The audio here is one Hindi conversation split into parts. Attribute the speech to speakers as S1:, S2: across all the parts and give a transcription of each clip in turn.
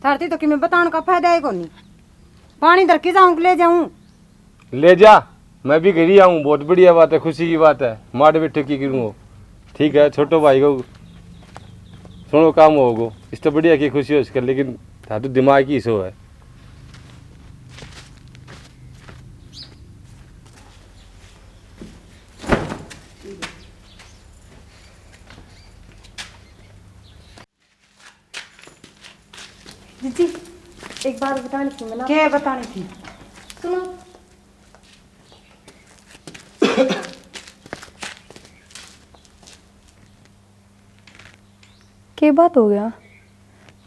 S1: थारती तो कि मैं बताने का फायदा है कोनी। पानी दर के जाऊं ले जाऊं?
S2: ले जा, मैं भी घर ही आऊँ, बहुत बढ़िया बात है, खुशी की बात है। मार बेटे की करूँ, ठीक है, छोटो भाई को सुनो काम होगो, इस तो बढ़िया की खुशी हो इसका, लेकिन था तो दिमाग की सो है।
S3: जीजी एक बात बतानी थी मैंने।
S1: क्या बतानी थी?
S3: सुनो। क्या बात हो गया?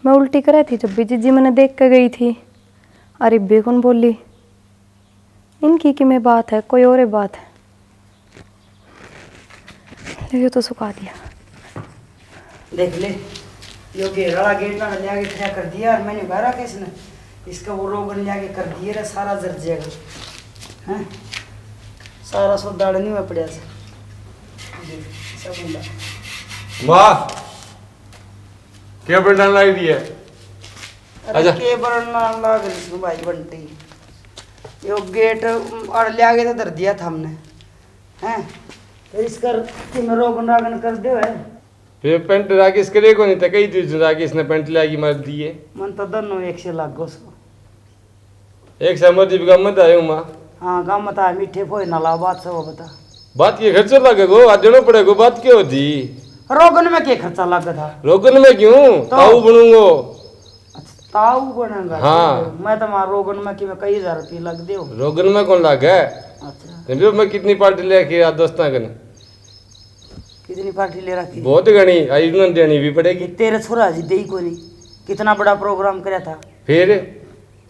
S3: मैं उल्टी कर रही थी जब भी जीजी मैंने देख कर गई थी। अरे बे कौन बोली इनकी कि मैं बात है कोई और बात है। ये तो सुखा दिया।
S1: देख ले, यो घेरा वाला गेट ना ले आके खड़ा कर दिया और मैंने कहा किसने इसका वो रोगन ले आके कर दिया रे, सारा जर जाएगा हैं, सारा सौदा नहीं हुआ पड़ा से सब बंदा।
S2: वाह, क्या बंडल लाई दी है?
S1: अरे के बरना लाग रही भाई बंटी, यो गेट और ले आके तो धर दिया था हमने हैं, तो इसका कि मैं रोगन रागन कर दो है।
S2: फिर पेंट राकेश करे को नहीं था, कई दिन राकेश ने पेंट लागी मार दी है।
S1: मन तो दोनों एक से लाग गो सो
S2: एक समझ भी मत आयो माँ।
S1: हाँ गाँव मत आया मीठे फोई ना लाओ, बात सब बता।
S2: बात ये खर्चा लगेगो, आज देना पड़ेगा, बात क्या होती?
S1: रोगन में क्या खर्चा लगा था?
S2: रोगन में क्यों ताऊ बनूंगो?
S1: अच्छा ताऊ बनेगा?
S2: हाँ।
S1: मैं तो मार रोगन में कि मैं कई हजार रुपये लग दे।
S2: रोगन में कौन लाग है?
S1: अच्छा
S2: मैं कितनी पार्टी लेके आ दोस्ता कने?
S1: कितनी पार्टी ले रखी?
S2: बहुत घनी आई, देनी भी पड़ेगी।
S1: तेरे छोरा जी दे को नहीं, कितना बड़ा प्रोग्राम कराया था।
S2: फिर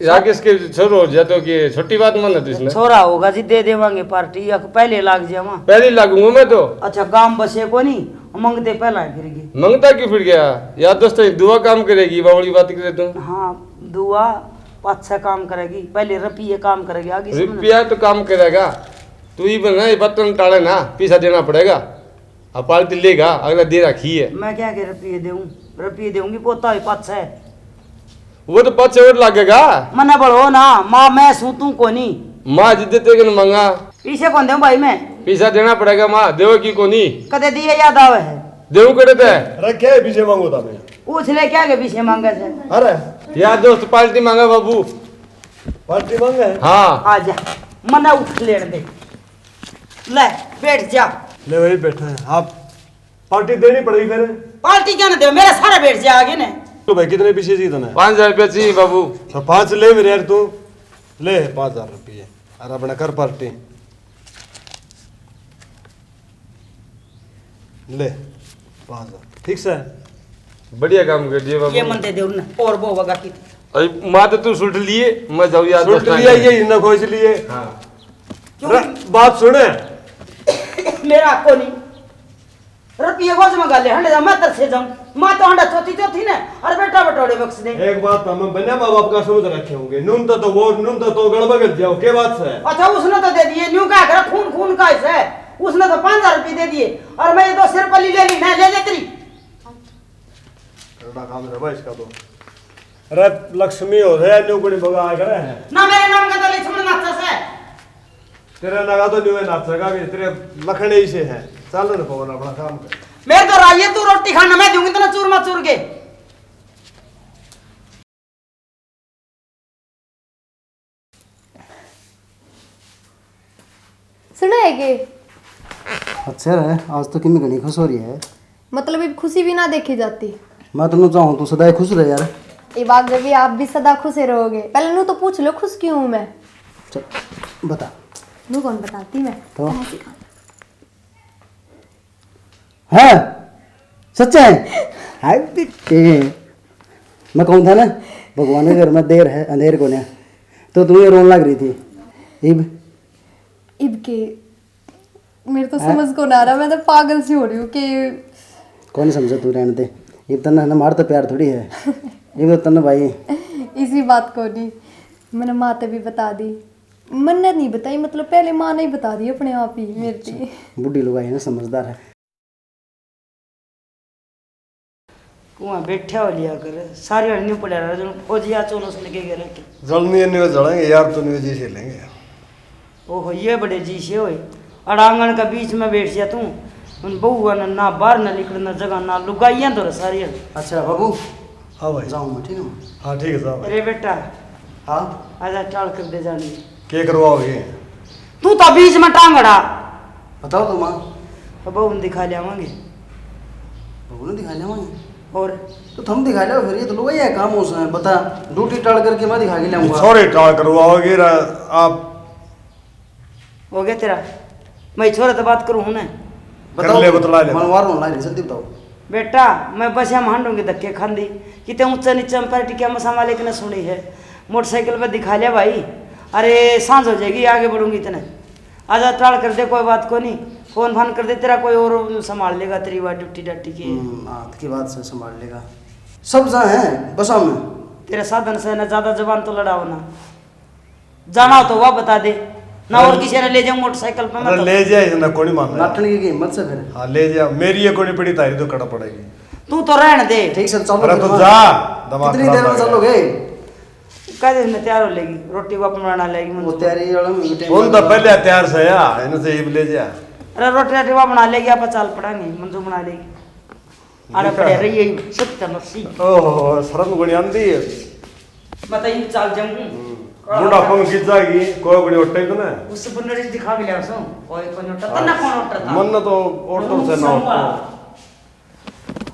S2: राकेश के छोरो हो जातो कि छोटी बात माना तो इसने?
S1: छोरा होगा जी दे देवांगे पार्टी, या पहले लाग जावा?
S2: पहले लागूंगा मैं तो।
S1: अच्छा काम बसे को नहीं मंगते पहला है फिर की
S2: मंगता क्यों फिर गया यार? दोस्त दुआ काम करेगी, बावड़ी बात करे तुम।
S1: हाँ दुआ अच्छा काम करेगी, पहले रुपये काम करेगी, आगे से
S2: रुपया तो काम करेगा, तू ही बना ये बर्तन टाले ना, पैसा देना पड़ेगा। अब पार्टी लेगा, अगला दे रखी है।
S1: मैं क्या के रुपये दूँ? रुपये दूंगी पोता ही पाँच है,
S2: वो तो 5 और लागेगा।
S1: मना बढ़ो ना, माँ मैं सूतू को नहीं।
S2: माँ जिद्दे तेरे को मांगा
S1: पीछे कौन दे भाई? मैं
S2: पैसा देना पड़ेगा माँ, देव की को नहीं
S1: कदे दिए याद आवे है?
S2: देव करे थे
S4: रखे है पीछे मांगो था मैं।
S1: पूछ ले क्या के पीछे मांगे थे?
S4: अरे
S2: यार दोस्त पार्टी मांगा बाबू।
S4: पार्टी मांगे है?
S2: हाँ
S1: आ जा, मना उठ लेने दे, ले बैठ जा।
S4: ले वही बैठा है, आप पार्टी देनी पड़ेगी फिर।
S1: पार्टी क्या ना दे, मेरा सारा बैठ जा आगे ने।
S4: तो भाई कितने पीछे जीतना है?
S2: 5000 रुपया चाहिए बाबू।
S4: तो 5 ले मेरे यार, तू ले 5000 रुपये और अपना कर पार्टी ले 5000, ठीक से?
S2: बढ़िया काम कर दिए बाबू।
S1: ये मन दे दे उन्हें और वो वगा की।
S2: अरे माँ तो तू सुट लिए, मैं जाऊँ यार
S4: सुट लिया ये न खोज लिए।
S2: हाँ
S4: बात सुने
S1: मेरा को नहीं रुपये खोज मंगा ले, हंडे जा मैं तर से जाऊं, माँ तो हंडा चौथी चौथी ने, अरे बेटा बटोड़े बख्श दे।
S4: एक बात तो हम बने माँ बाप का समझ रखे होंगे, नून तो वो नून तो गड़बड़ कर जाओ, क्या बात है?
S1: अच्छा उसने तो दे दिए, न्यू क्या कर खून खून का है, उसने तो 5000 रुपये दे दिए और मैं ये 2 सिर पल्ली ले ली, मैं ले ले तेरी
S4: काम रहा इसका तो। अरे लक्ष्मी हो रहे न्यू कोनी भगा करे है
S1: ना, मेरे नाम का तो लक्ष्मण नाथ से
S4: तेरा लगा तो न्यू नाचेगा भी, तेरे लखने ही से है। चल ना पवन अपना काम कर।
S1: मेरे तो राइए तू रोटी खाना, मैं दूंगी तेना चूरमा चूर के।
S3: सुना है कि
S5: अच्छा है, आज तो कितनी घनी खुश हो रही है।
S3: मतलब अब खुशी भी ना देखी जाती।
S5: मैं तुम चाहूँ तू सदा खुश रहे यार।
S3: ये बात जब भी आप भी सदा खुश रहोगे। पहले नू तो पूछ लो खुश क्यों हूँ मैं।
S5: चल बता।
S3: नू कौन बताती मैं
S5: तो हाँ सच है। हाय बेटे, मैं कहूँ था ना भगवान के घर में देर है अंधेर को ने, तो तुम्हें रोने लग रही थी।
S3: इब के मेरे तो समझ को ना रहा, मैं तो पागल सी हो रही हूँ कि
S5: कौन समझा तू, रहने दे। ये तना है ना, मार तो प्यार थोड़ी है ये तो तना भाई।
S3: इसी बात को नहीं मैंने माँ ते भी बता दी, मैंने नहीं बताई, मतलब पहले माँ ने ही बता दी अपने आप ही मेरी।
S5: बुढ़ी लुगाई है ना, समझदार है।
S1: कुआं बैठा हो लिया कर सारी हड़नी पड़ा रहा जो खोजिया चोलो से लगे गए रखे
S4: जलनी नहीं जलेंगे यार, तो नहीं जी से लेंगे।
S1: ओहो ये बड़े जी से होए अड़ांगन का बीच में बैठ जा तू उन बउआ ना बाहर ना निकलना जगह ना लुगाइयां तो सारी।
S5: अच्छा बाबू
S4: हाँ भाई,
S5: जाऊँ मैं, ठीक है।
S4: हाँ ठीक है साहब।
S1: अरे बेटा
S5: हाँ
S1: आजा टाल कर दे जानी
S4: क्या करवाओगे?
S1: तू तो बीच में टांगड़ा
S5: बताओ तो माँ।
S1: बहू दिखा लियावांगे
S5: बहू ने दिखा लिया माँ।
S1: और
S5: तो तुम दिखा लो फिर, ये तो लोग ये काम हो है बता, ड्यूटी टाल करके मैं दिखा के लाऊंगा।
S4: सॉरी टाल करवाओगे आप?
S1: हो गया तेरा मैं छोरा तो बात करूँ ना
S4: कर ले, बतला ले।
S5: मनवार होना है, जल्दी बताओ।
S1: बेटा मैं बस यहाँ हांडूंगी धक्के खांदी कितने ऊंचा नीचा में पार्टी क्या मसा मालिक ने सुनी है मोटरसाइकिल पे दिखा लिया भाई। अरे सांझ हो जाएगी आगे बढ़ूंगी इतने आजा टाल कर दे कोई बात को नहीं फोन फान कर दे तेरा कोई और संभाल लेगा तेरी बात ड्यूटी डाटी की
S5: हाथ की बात से संभाल लेगा सब जहाँ है बसा में।
S1: तेरे साधन से ना ज्यादा जबान तो लड़ाओ ना जाना हो तो वह बता दे ना और किसी ने ले जाऊं मोटरसाइकिल पे
S4: अरे ले जाए ना, कोई मान रहा।
S5: नाटन की हिम्मत से फिर।
S4: हाँ ले जा, मेरी ये कोई पड़ी तारी तो कड़ा पड़ेगी।
S1: तू तो रहने दे
S5: ठीक से चलो।
S4: अरे तो
S5: फिर
S4: जा,
S5: वहाँ।
S4: दिमाग
S5: कितनी देर में
S4: खराब
S5: चलोगे?
S1: कह में तैयार हो लेगी रोटी वो अपना बना लेगी
S5: वो
S1: मंजू।
S5: तैयारी वाला मीटिंग
S4: उन तो पहले तैयार से या इन्हें से ले जा।
S1: अरे रोटी राटी वो बना लेगी आप चाल पड़ाएंगे मंजू बना लेगी अरे पड़े रही है सत्य मसी
S4: ओहो शर्म गुणी आंदी है।
S1: बताइए चाल जाऊं
S4: बूढ़ा पंग खिंच जाएगी, कोई बड़ी उठे तो ना।
S1: उससे बुनरी दिखा भी लिया सो कोई कोई उठता था ना कौन उठता था
S4: मन तो ऑटो से ना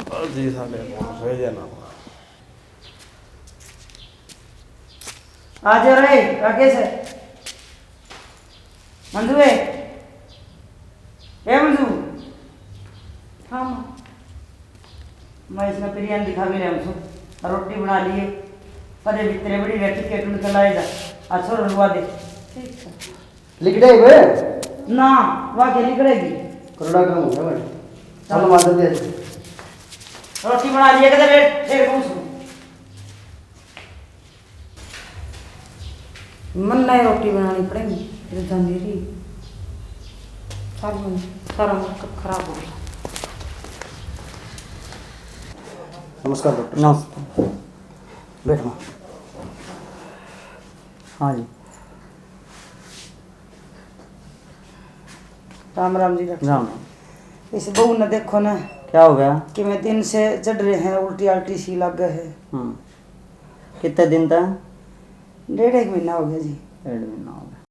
S4: उठो जी साले सही जाना।
S1: आज रे राकेश है मंजू है ए मंजू हाँ मैं इसमें बिरयानी दिखा भी लिया सो रोटी बना लिए परे भीतरे बड़ी रेटी के टून चलाए जा अच्छा रुलवा दे ठीक है
S5: लिख दे बे
S1: ना वहाँ के निकलेगी
S5: करोड़ा काम हो गया भाई। चलो मार दे।
S1: रोटी बना लिए किधर रेट फिर कौन सो मन नहीं रोटी बनानी पड़ेगी फिर जंजीरी सारा मेकअप खराब हो गया।
S5: नमस्कार डॉक्टर। नमस्ते। बैठो। हाँ जी
S1: राम राम जी डॉक्टर।
S5: राम।
S1: इस बहू ने देखो ना
S5: क्या हो गया?
S1: कि मैं दिन से चढ़ रहे हैं उल्टी आल्टी सी लग गए है।
S5: कितने दिन तक?
S1: 1.5 महीना हो गया जी।
S5: 1.5 महीना हो गया।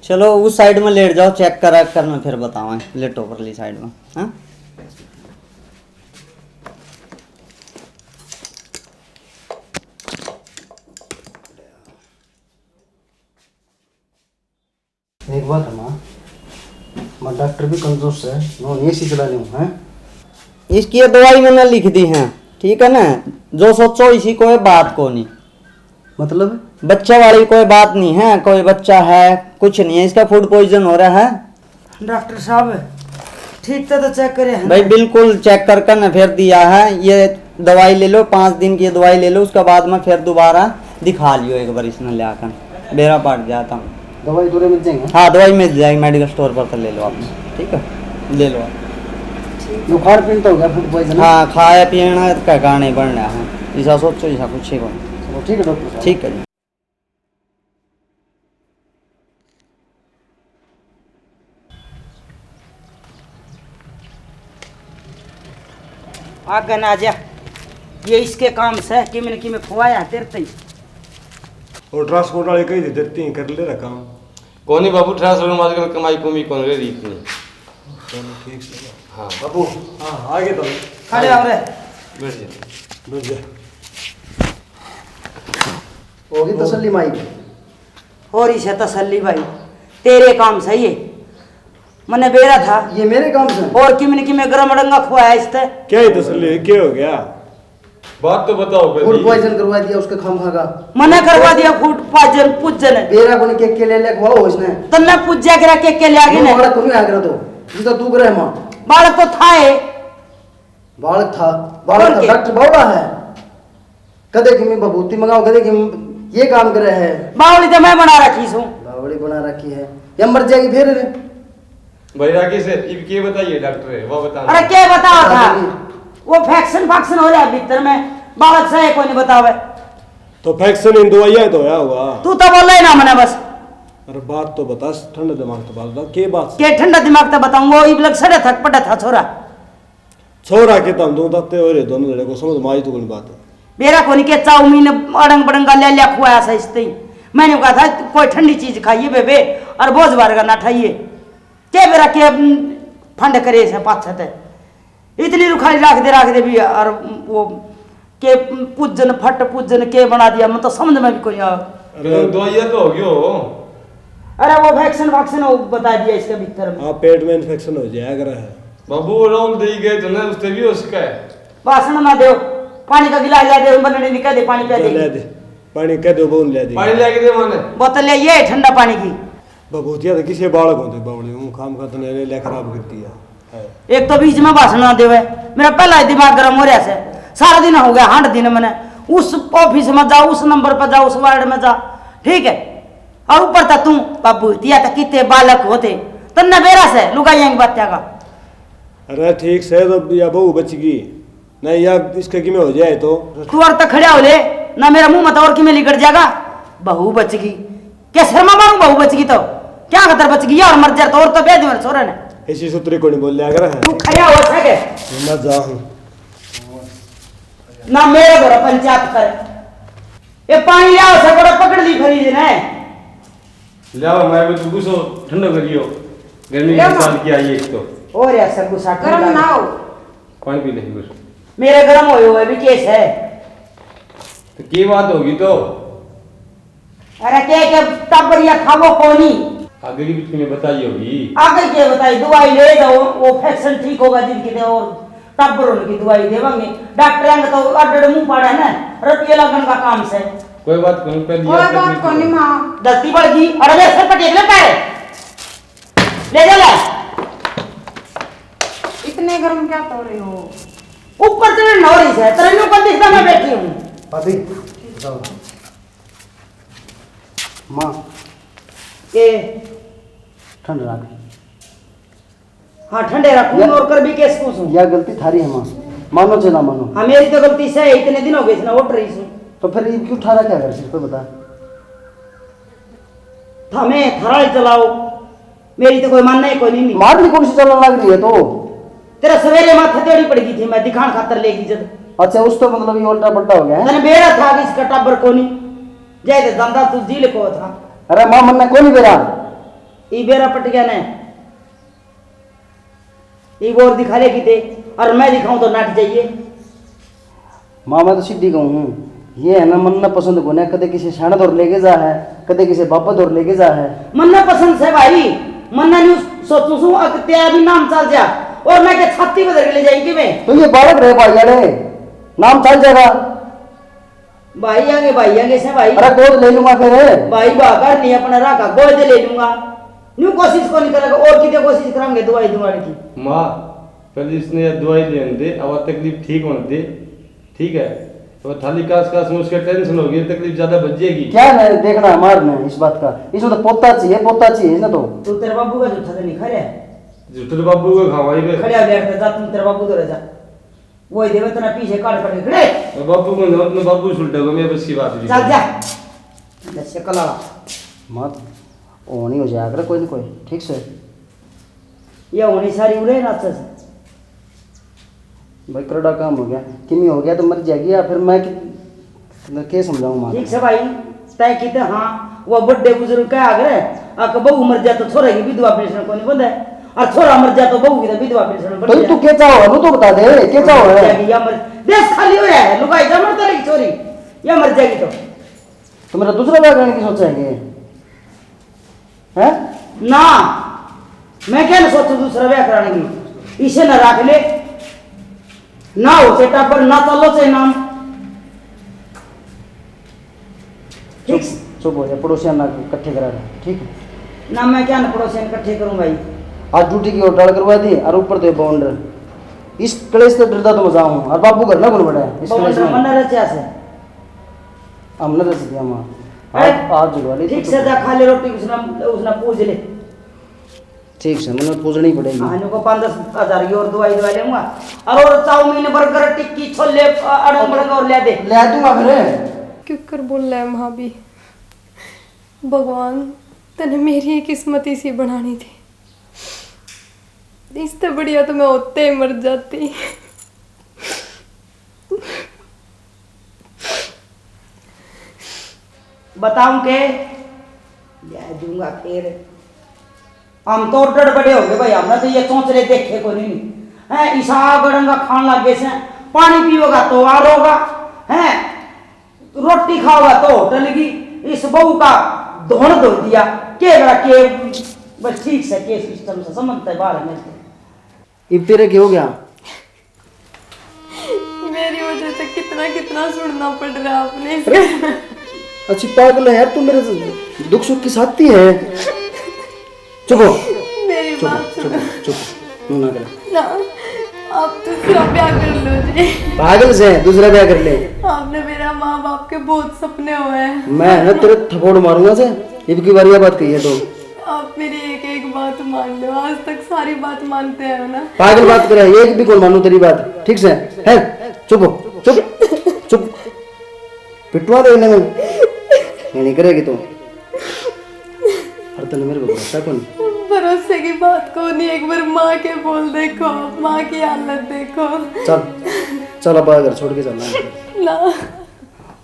S5: चलो उस साइड में लेट जाओ, चेक करा कर मैं फिर बताऊँ। लेटो परली साइड में। हाँ एक बात है माँ, मैं डॉक्टर भी कंजूस है, मैं एसी चला रही हूँ। इसकी ये दवाई मैंने लिख दी है, ठीक है ना? जो सोचो इसी कोई बात को नहीं, मतलब बच्चा वाली कोई बात नहीं है, कोई बच्चा है कुछ नहीं है, इसका फूड पॉइजन हो रहा है।
S1: डॉक्टर साहब ठीक तो चेक करे हैं
S5: भाई बिल्कुल चेक करके ना फिर दिया है। ये दवाई ले लो, 5 दिन की दवाई ले लो, उसके बाद में फिर दोबारा दिखा लियो एक बार इसने लाकर, बेरा पाट जाता हूँ। दवाई दूर मिल जाएंगे? हाँ दवाई मिल जाएगी, मेडिकल स्टोर पर तो ले लो आपने, ठीक है? ले लो। बुखार पीन तो होगा फूड पॉइजन? हाँ खाया पीना का कारण ही बढ़ रहा है, ऐसा सोचो ऐसा कुछ ही को। ठीक है डॉक्टर, ठीक है।
S1: आगे ना जा ये इसके काम से कि मैंने खुआया तेरे तई
S4: और ट्रांसपोर्ट वाले कही देती हैं कर ले रहा काम।
S2: कौन ही बाबू ट्रांसफर में आजकल कमाई कमी कौन रही इतनी।
S4: ठीक है
S2: हाँ
S4: बाबू। हाँ आगे तो
S1: खड़े हो रे
S2: बैठ जा।
S4: बैठ जा।
S5: होगी तसल्ली माई
S1: और इसे तसल्ली भाई तेरे काम सही है मैंने बेरा था
S5: ये मेरे काम से।
S1: और कि मैंने गरम अड़ंगा खुआया इससे
S4: क्या है तसल्ली, क्या हो गया?
S2: बात तो बताओ
S5: फूड
S2: पहले।
S5: पॉइजन करवा दिया उसके खाम खागा।
S1: मना करवा दिया फूड पॉइजन पूजन
S5: बेरा को केक के ले खुआओ इसने।
S1: तो ना पूजा करा के ले आगे ना
S5: बालक को नहीं आगरा तो जिस तू करे मां
S1: बालक तो था है
S5: बालक था
S1: और
S5: बालक
S1: के?
S5: डॉक्टर बावड़ा है कदे कि मैं बबूती मंगाओ कदे कि ये काम करे है।
S1: बावली तो मैं बना रखी सू
S5: बावड़ी बना रखी है या मर जाएगी फिर
S2: भाई राकेश है इब के बताइए डॉक्टर है वो बता
S1: अरे क्या बताओ था वो फैक्शन फैक्शन हो रहा है भीतर में बालक से कोई नहीं बतावे
S4: तो फैक्शन इन दवाइयाँ तो होया हुआ।
S1: तू तो बोल रहा है ना मैंने बस
S4: अरे बात तो बता, ठंडे दिमाग तो बात बता, के बात
S1: के ठंडा दिमाग तो बताऊंगा इब लग सड़े थक पड़ा था छोरा
S4: छोरा के तम दो तत्ते हो रे दोनों लड़े को समझ माई तो कोई बात है।
S1: मेरा कोनी के चाउमीन अड़ंग बड़ंगा ले लिया खुआया सही मैंने कहा था कोई ठंडी चीज खाइए बेबे और बोझ बार का ना खाइए के मेरा के फंड करे से पाछत है इतनी रुखाई राख दे भी और वो के पूजन फट पूजन के बना दिया मैं तो समझ में भी कोई आ
S2: अरे दवाइयाँ तो हो गयो
S1: अरे वो वैक्सीन वैक्सीन वो बता दिया इसके भीतर में
S4: आप पेट में इन्फेक्शन हो जाया कर है
S2: बाबू राउंड दे गए तो ना उससे भी उसका है
S1: वासन ना दो पानी का गिलास ला दे बनने निकल दे पानी पिला
S4: ले
S1: दे
S4: दे पानी कह दो बोल ले दे
S2: पानी लेके दे माने
S1: बोतल ले ये ठंडा पानी की
S4: बबूतिया तो किसी बालक होते बावड़े हूं खाम खाता ने ले खराब कर दिया है।
S1: एक तो बीच में भाषण ना देवे मेरा पहला ही दिमाग गर्म हो रहा है सारा दिन हो गया 8 दिन मैंने उस ऑफिस में जा उस नंबर पर जा उस वार्ड में जा ठीक है और ऊपर तक तू बाबू दिया तक कितने बालक होते तो नबेरा से लुगाइया की बात का
S4: अरे ठीक से तो या बहू बचगी नहीं या इसका कि में हो जाए तो
S1: तू और तक खड़ा हो ले ना मेरा मुंह मत और कि में लिकट जाएगा बहू बचगी क्या शर्मा मारूं बहू बचगी तो क्या खतर बचगी और मर जाए तो और तो बेद में छोरा ने
S4: ऐसी सूत्री को नहीं बोल लिया कर है
S1: तू खड़ा हो सके
S4: मैं जाऊं
S1: ना मेरे घर पंचायत कर ये पानी ले आओ से बड़ा पकड़ ली खरीद ने
S2: लाओ मैं भी तो गुस्सा ठंडा करियो गर्मी के साल की आई एक तो
S1: और यार सब गुस्सा
S3: गरम ना हो
S2: पानी पी ले बस
S1: मेरे गर्म होए हुए भी केस है
S2: तो की बात होगी तो
S1: अरे के टबरिया खावो कोनी
S2: आगे की भी में बताई होगी
S1: आगे के बताई दवाई ले जाओ वो फैक्शन ठीक होगा जिनकी दे और टब्बरों की दवाई देवांगे डॉक्टर आएंगे तो अड्डड़ मुंह पड़ा है ना रुपये लगन का काम से
S2: कोई बात करूं पहले
S3: कोई बात को नहीं माँ
S1: दस्ती बढ़ गई अरे वे सर पटेक ले पैर ले जा ले
S3: इतने गर्म क्या तो रहे हो
S1: ऊपर से नौरी से तरन्नू को दिखता मैं बैठी हूँ
S6: भाभी जाओ माँ
S1: के
S6: ठंड रख
S1: हाँ ठंडे रखूं और कर भी केस पूछूं
S6: यह गलती थारी है माँ मानो चाहे ना मानो
S1: हाँ मेरी तो गलती से है, इतने दिन हो गए ना उठ रही हूँ
S6: तो फिर ये क्यों ठारा क्या कर सिर्फ बता
S1: हमें थराई चलाओ मेरी तो कोई मानना है कोई नहीं
S6: मारने कौन सी चलने लग रही है तो
S1: तेरा सवेरे माथा टेढ़ी पड़ गई थी मैं दिखान खातर लेगी जब
S6: अच्छा उस तो मतलब ये उल्टा पलटा हो गया है
S1: मैंने बेड़ा था कि इसका टब्बर को नहीं जय दे दंदा तू झील को था
S6: अरे माँ मन कोई नहीं बेरा
S1: ई बेड़ा पट गया ने ई बोर दिखा लेगी थे और मैं दिखाऊं तो नाट जाइए
S6: माँ मैं तो सीधी कहूँ हूँ ये है ना मन ना पसंद को ना कदे किसी शाना दौर लेके जा है कदे किसी बापा दौर लेके जा है
S1: मन्ना पसंद से भाई मन्ना न्यू सोचू सू अकत्या भी नाम चल जा और मैं के छाती बदल के ले जाएगी मैं
S6: तो ये बालक रहे भाई अरे नाम चल जाएगा
S1: भाई आगे से भाई
S6: अरे गोद ले लूंगा फिर
S1: भाई बाकर नहीं अपना रखा गोद ले लूंगा न्यू कोशिश को नहीं करेगा और कितने कोशिश करेंगे दवाई दुआई की
S2: माँ पहले इसने दवाई लेने दे अब तकलीफ ठीक होने दे ठीक है तो थाली कास कास में उसका टेंशन होगी तकलीफ ज्यादा बच जाएगी
S6: क्या है देखना है मारना है इस बात का इसमें तो पोता चाहिए ना तो
S1: तू तेरे बाबू का जूठा तो नहीं खड़े
S2: झूठे बाबू को खावाई पे
S1: खड़े आ बैठते जा तुम तेरे बाबू तो रह जा वही देवे तना पीछे काट के खड़े
S2: बाबू को अपने बाबू सुलटे को मैं बस की बात नहीं
S1: चल जा जैसे कला
S6: मत ओ नहीं हो जाएगा कोई नहीं कोई ठीक से
S1: ये होनी सारी उड़े ना अच्छे से
S6: भाई करड़ा काम हो गया किमी हो गया तो मर जाएगी या फिर मैं क्या समझाऊँ माँ
S1: ठीक से भाई तय की हाँ वो बड़े बुजुर्ग क्या आग्रह आके बहू मर जाए तो छोरा की विधवा पेंशन को नहीं बंदा है और छोरा मर जाए तो बहू की तो विधवा पेंशन बन
S6: तो तू क्या चाहो है वो तो बता दे क्या चाहो है
S1: या मर देश खाली हो रहा है लुगाई जा मरता रही छोरी या मर जाएगी
S6: तो मेरा दूसरा बार करने की सोचेंगे हैं
S1: ना मैं क्या ना सोचू दूसरा ब्याह कराने की इसे ना रख ले ना हो से टापर ना चलो से नाम ठीक
S6: चुप हो जा पड़ोसियां ना इकट्ठे करा रहे ठीक है
S1: ना मैं क्या ना पड़ोसियों इकट्ठे करूं भाई
S6: आज ड्यूटी की और डाल करवा दी और ऊपर तो बाउंडर इस कलेश से डरता तो मजा हूँ और बाबू घर ना गुण बड़ा है इस कलेश में
S1: मन रचा से
S6: हमने रच दिया माँ
S1: अरे,
S6: आप जुड़वा ली
S1: ठीक से जा खा ले रोटी उसना पूछ ले
S6: ठीक है मन्नत पूजनी पड़ेगी।
S1: आने को 5-10 हज़ार की और दवाई दवा लूंगा। और चाउमीन बर्गर टिक्की छोले अड़ंग बड़ंग और ले दे।
S6: ले दूंगा फिर।
S3: क्यों कर बोल रहा है भाभी? भगवान तने मेरी किस्मत इसी बनानी थी, इससे बढ़िया तो मैं होते ही मर जाती।
S1: बताऊं के ले दूंगा फिर। हम तो डर बड़े हो गए भाई, हमने तो ये सोच रहे देखे को नहीं है। ईसा गड़ंगा खान लगे से पानी पियोगा तो आर होगा है, रोटी खाओगा तो होटल की। इस बहू का धोन धो दिया के बड़ा के बस ठीक से के सिस्टम से समझते हैं बाहर में।
S6: अब तेरे क्या हो गया?
S3: मेरी वजह से कितना कितना सुनना पड़ रहा है आपने।
S6: अच्छी पागल है यार तू, मेरे दुख सुख की साथी है। चुप हो,
S3: मेरी
S6: चुप
S3: बात
S6: चुप चुप ना कर।
S3: ना, आप दूसरा ब्याह कर लो जी।
S6: पागल से दूसरा ब्याह कर ले।
S3: आपने मेरा माँ बाप के बहुत सपने हुए हैं।
S6: मैं ना तेरे थप्पड़ मारूंगा से, इब की बार बात कही है तो।
S3: आप मेरी एक एक बात मान लो, आज तक सारी बात मानते हैं ना।
S6: पागल बात करे, एक भी कौन मानू तेरी बात, ठीक से है? चुप हो, चुप चुप। पिटवा दे इन्हें, मैं नहीं करेगी तो। हर तने मेरे को भरोसा कौन?
S3: भरोसे की बात को नहीं, एक बार माँ के बोल देखो, माँ की हालत देखो।
S6: चल चल अब घर छोड़ के चलना।
S3: ना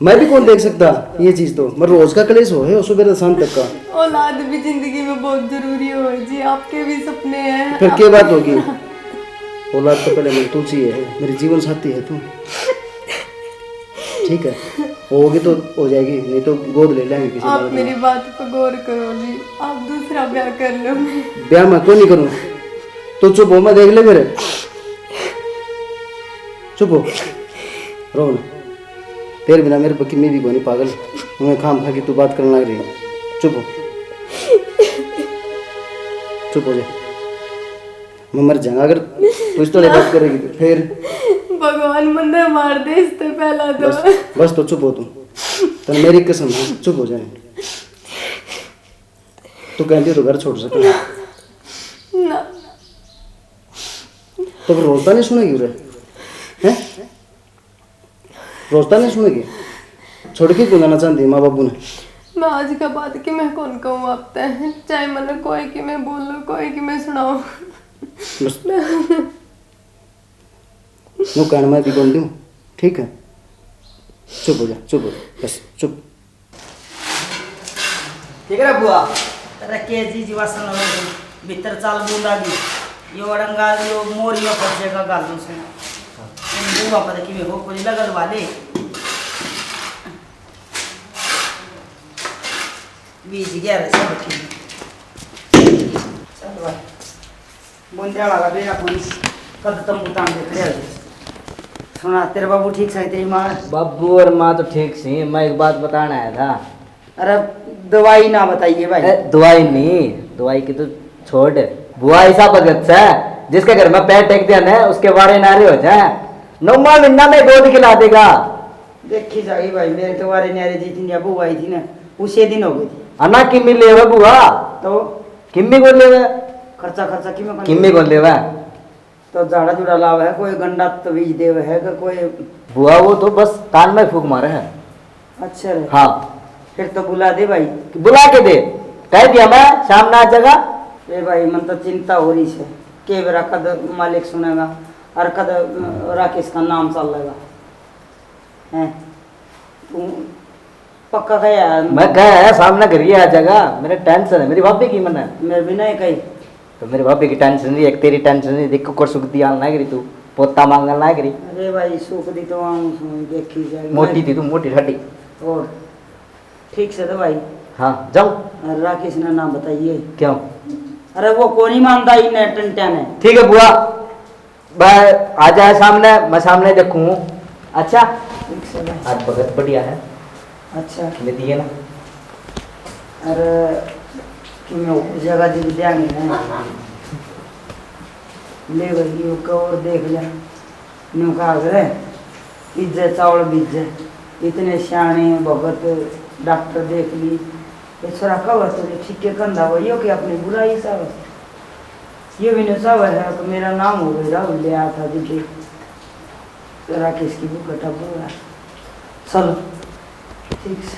S6: मैं भी कौन देख सकता ये चीज, तो मैं रोज का कलेश हो है सुबह से शाम तक का।
S3: औलाद भी जिंदगी में बहुत जरूरी हो जी, आपके भी सपने हैं।
S6: फिर क्या बात होगी? औलाद तो पहले मैं तू चाहिए, मेरी जीवन साथी है तू, ठीक है? होगी तो हो जाएगी, नहीं तो गोद ले लेंगे किसी।
S3: आप मेरी बात पर गौर करो जी, आप दूसरा ब्याह कर लो।
S6: ब्याह मैं क्यों नहीं करूँ? तो चुप हो, मैं देख ले मेरे। चुप हो, रो ना। तेरे बिना मेरे पक्की में भी कोई नहीं पागल, मैं खाम खा के तू बात करने लग रही है। चुप हो, चुप हो जा, मैं मर जाऊंगा अगर तू इस तरह बात करेगी तो। फिर
S3: भगवान मंदिर मार दे इससे पहला तो।
S6: बस तो चुप हो तू, तो मेरी कसम है, चुप हो जाए। तू कहती तो घर छोड़ सके
S3: ना,
S6: तो फिर रोजता नहीं सुनेगी उरे, हैं? रोजता नहीं सुनेगी? छोड़ के क्यों जाना चाहती माँ बाबू ने?
S3: मैं आज का बात कि मैं कौन कहूँ आप तय, चाहे मन कोई कि मैं बोलो, कोई कि मैं सुनाओ।
S6: बस नो कहना मैं भी बोल दूँ, ठीक है? चुप हो जा, चुप हो जा, बस चुप।
S1: ठीक है बुआ तेरा के जी जीवासन हो भीतर चाल बूंदा की यो अड़ंगा यो मोरियो फसेगा गालों से बुआ पता कि हो कोई लगल वाले बीज गया सब ठीक। चल भाई बूंदा वाला बेरा पुलिस कद तुम उतान देख रहे हो। सुना तेरे बाबू ठीक से, तेरी माँ?
S7: बाबू और माँ तो ठीक सी। मैं एक बात बताना आया था।
S1: अरे दवाई ना बताइए भाई।
S7: दवाई नहीं, दवाई की तो छोड़, बुआ ऐसा भगत है जिसके घर में पैर टेक दिया ना उसके बारे नारे हो जाए, 9वां महीना में गोद खिला देगा।
S1: देखी जाएगी भाई, मेरे के बारे नारे जी थी अबू आई थी ना, उसे दिन हो गई थी।
S7: अना किम्मी ले बुआ,
S1: तो
S7: किम्मी को ले,
S1: खर्चा खर्चा
S7: किम्मी को ले।
S1: तो झाड़ा जुड़ा लाव है, कोई गंडा तवीज देव है कि कोई?
S7: बुआ वो तो बस कान में फूक मारे है।
S1: अच्छा रे।
S7: हाँ
S1: फिर तो बुला दे भाई।
S7: बुला के दे, कह दिया मैं शाम ना आ जाएगा।
S1: ए भाई मन तो चिंता हो रही है के बेरा कद मालिक सुनेगा और कद राकेश का नाम चल लेगा हैं। तू पक्का गया?
S7: मैं कह सामने घर ही आ जाएगा, मेरे टेंशन है मेरी भाभी की। मन है
S1: मैं भी नहीं कही
S7: तो मेरी भाभी की टेंशन नहीं, एक तेरी टेंशन नहीं। देख कुकर सुख दिया ना करी, तू पोता मांगल ना करी।
S1: अरे भाई सुख दी तो आऊँ देखी जाएगी।
S7: मोटी थी तू, मोटी ठाटी।
S1: और ठीक से तो भाई।
S7: हाँ जाओ।
S1: राकेश ने नाम बताइए।
S7: क्यों?
S1: अरे वो कौन ही मानता ही ने टंटा ने।
S7: ठीक है बुआ, आ जाए सामने, मैं सामने देखूँ। अच्छा
S1: ठीक से भाई।
S7: आज भगत बढ़िया है।
S1: अच्छा
S7: ले दिए ना?
S1: अरे कि मैं ऊपर जगह दी देंगे ना ले गई का और देख लिया न्यू कहा करे इज्जत चावल बीजे इतने सियाने भगत डॉक्टर देख ली ये छोरा कब तो ठीक के कंधा वही हो कि अपनी बुराई सब ये भी नशा हुआ है कि मेरा नाम हो गया ले आया था दीदी राकेश की बुक कटा हुआ चलो ठीक से